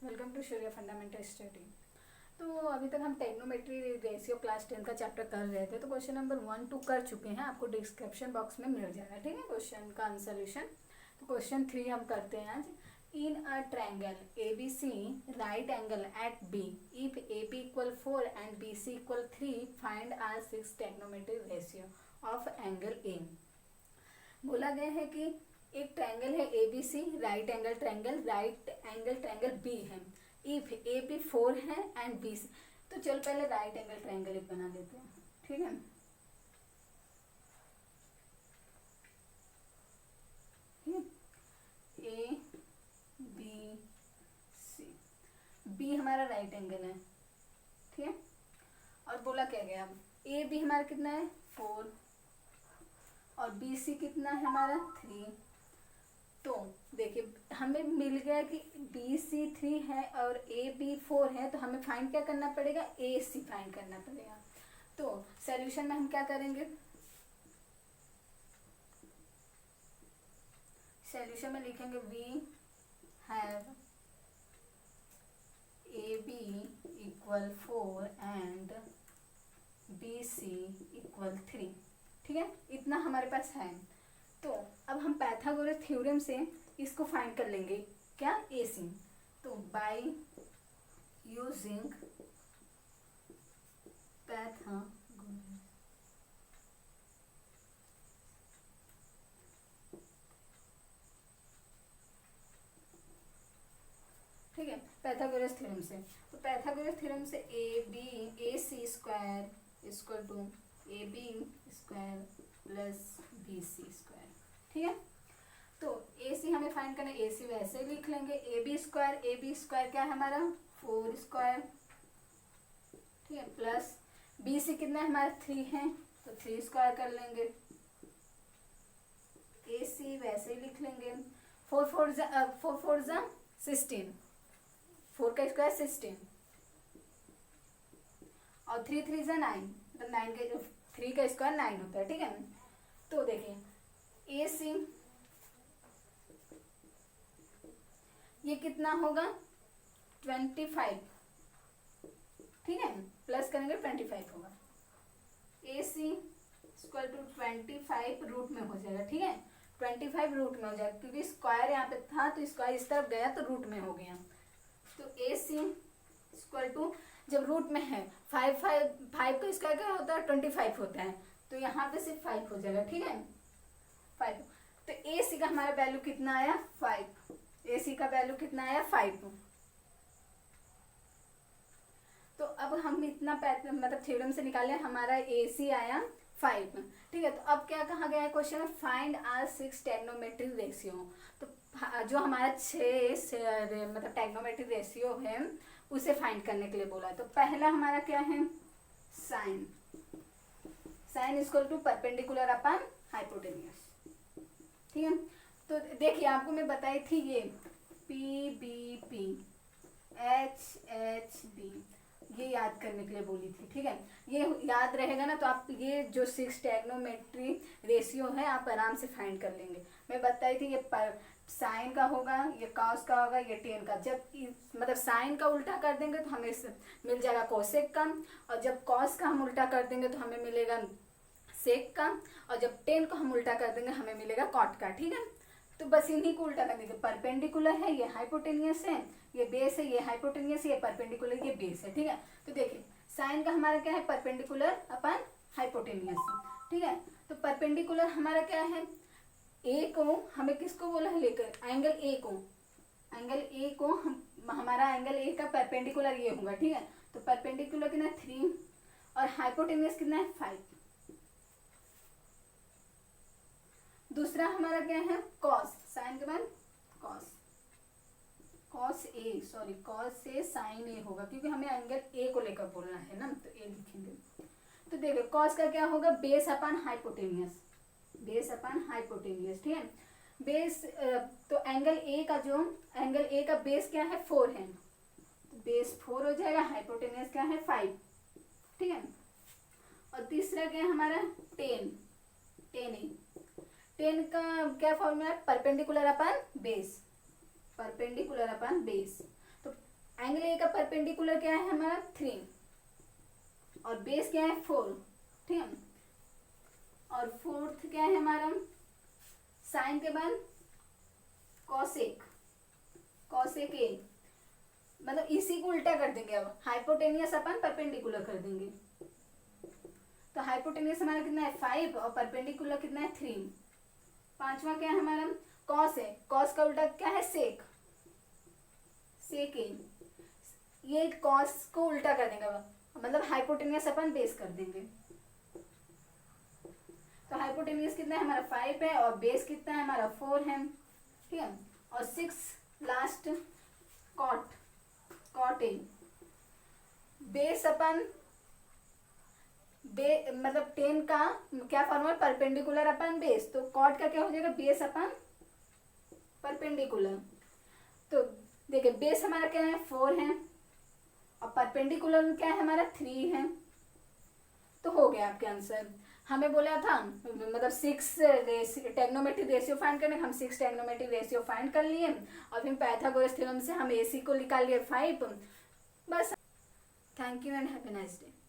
Welcome to Shaurya fundamental study. तो अभी तक हम टेक्नोमेट्री रेशियो क्लास 10 का चैप्टर कर रहे थे। तो क्वेश्चन नंबर 1 2 कर चुके हैं, आपको डिस्क्रिप्शन बॉक्स में मिल जाएगा, ठीक है, क्वेश्चन का आंसर। तो क्वेश्चन 3 हम करते हैं आज। In a triangle A B C right angle at B if A B equal 4 and B C equal 3 find all 6 trigonometric ratio of angle A. बोला गया है कि एक ट्रायंगल है A B C, right angle triangle B है। If A B 4 है and B सी, तो चलो पहले राइट एंगल ट्रायंगल एक बना लेते हैं, ठीक है। ए बी सी, बी हमारा राइट एंगल है, ठीक है। और बोला क्या गया, ए बी हमारा कितना है 4 और बी सी कितना है हमारा 3। तो देखिए हमें मिल गया कि बी सी 3 है और ए बी 4 है, तो हमें फाइंड क्या करना पड़ेगा, ए सी फाइंड करना पड़ेगा। तो सॉल्यूशन में हम क्या करेंगे, सॉल्यूशन में लिखेंगे we have A B equal 4 and B C equal 3, ठीक है, इतना हमारे पास है। तो अब हम पाइथागोरस थ्योरम से इसको फाइंड कर लेंगे, क्या, ए सी। तो बाय यूजिंग पाइथागोरस, ठीक है, पाइथागोरस थ्योरम से। तो पाइथागोरस थ्योरम से A C square equal to A B square plus B C square, ठीक है। तो ए सी हमें फाइंड करना है, ए सी वैसे ही लिख लेंगे, ए बी स्क्वायर क्या है हमारा 4 स्क्वायर, ठीक है, प्लस बी सी कितना है हमारा 3 है, तो 3 स्क्वायर कर लेंगे। ए सी वैसे ही लिख लेंगे, 4 4 जा 16, 4 का स्क्वायर 16 और 3 3 जा 9, तो 9 का 3 का स्क्वायर 9 होता है, ठीक है। तो देखिए ए सी ये कितना होगा 25, ठीक है, प्लस करेंगे 25 होगा। ए सी इक्वल टू 25 रूट में हो जाएगा, ठीक है, 25 रूट में हो जाएगा, क्योंकि स्क्वायर यहाँ पे था तो स्क्वायर इस तरफ गया तो रूट में हो गया। तो ए सी इक्वल टू, जब रूट में है 5 का स्क्वायर क्या होता है 25 होता है, तो यहाँ पे सिर्फ 5 हो जाएगा, ठीक है, 5। तो ए सी का हमारा वैल्यू कितना आया 5, ए सी का वैल्यू कितना आया 5। तो अब हम इतना मतलब थ्योरम से निकाले, हमारा ए सी आया 5, ठीक है। तो अब क्या कहा गया है क्वेश्चन में, फाइंड आर 6 टेक्नोमेट्री रेशियो। तो जो हमारा 6 मतलब टेक्नोमेट्री रेशियो है उसे फाइंड करने के लिए बोला। तो पहला हमारा क्या है, sine equal to perpendicular upon hypotenuse, ठीक है। तो देखिए आपको मैं बताई थी ये P B P H H B, ये याद करने के लिए बोली थी, ठीक है। ये याद रहेगा ना तो आप ये जो 6 टेक्नोमेट्री रेशियो है आप आराम से फाइंड कर लेंगे। मैं बताई थी ये साइन का होगा, ये कॉस का होगा, ये टेन का। जब मतलब साइन का उल्टा कर देंगे तो हमें मिल जाएगा कोसेक का, और जब कॉस का हम उल्टा कर देंगे तो हमें मिलेगा सेक का, और जब टेन को हम उल्टा कर देंगे हमें मिलेगा कॉट का, ठीक है। तो बस इन्हीं को उल्टा कर देंगे, परपेंडिकुलर है ये हाइपोटेनियस है, ये बेस है, ये हाइपोटेनियस ये परपेंडिकुलर ये बेस है, ठीक है। तो देखिए साइन का हमारा क्या है परपेंडिकुलर अपन हाइपोटेनियस, ठीक है। तो परपेंडिकुलर हमारा क्या है, ए को हमें किसको बोला है लेकर, एंगल ए को हमारा एंगल ए का परपेंडिकुलर ये होगा, ठीक है। तो परपेंडिकुलर कितना 3 और हाइपोटेनियस कितना है 5। दूसरा हमारा क्या है कॉस, साइन के बाद कॉस से साइन ए होगा, क्योंकि हमें एंगल ए को लेकर बोलना है ना, तो ए लिखेंगे। तो देखो कॉस का क्या होगा बेस अपॉन हाइपोटेनियस, ठीक है। बेस तो एंगल ए का बेस क्या है 4 है, तो बेस 4 हो जाएगा, हाइपोटेनियस क्या है 5, ठीक है। और तीसरा क्या है हमारा टेन ए, टेन का क्या फॉर्मूला है, परपेंडिकुलर अपन बेस, तो एंगल ए का परपेंडिकुलर क्या है हमारा 3 और बेस क्या है 4, ठीक है। और फोर्थ क्या है हमारा साइन के बाद कॉसेक, कॉसेक ए, मतलब इसी को उल्टा कर देंगे। अब हाइपोटेनियस अपन परपेंडिकुलर कर देंगे। तो हाइपोटेनियस हमारा कितना है 5 और परपेंडिकुलर कितना है 3। पांचवा क्या है हमारा कॉस है, कॉस का उल्टा क्या है सेक, सेक ए, ये कॉस को उल्टा कर देंगे, मतलब हाइपोटेनियस अपन बेस कर देंगे। तो हाइपोटेनियस कितना है हमारा 5 है और बेस कितना है हमारा 4 है, ठीक है। और 6 last cot, cot A, base अपन मतलब 10 का क्या फॉर्मूला परपेंडिकुलर अपन बेस, तो कॉट का क्या हो जाएगा बेस अपन परपेंडिकुलर। तो देखिए बेस हमारा क्या है 4 है और परपेंडिकुलर क्या है हमारा 3 है। तो हो गया आपके आंसर। हमें बोला था मतलब 6 ट्रिग्नोमेट्रिक रेशियो फाइंड करने, हम 6 ट्रिग्नोमेट्रिक रेशियो फाइंड कर लिए और फिर पाइथागोरस थ्योरम से हम AC को निकाल लिए 5। बस। Thank you and have a nice day.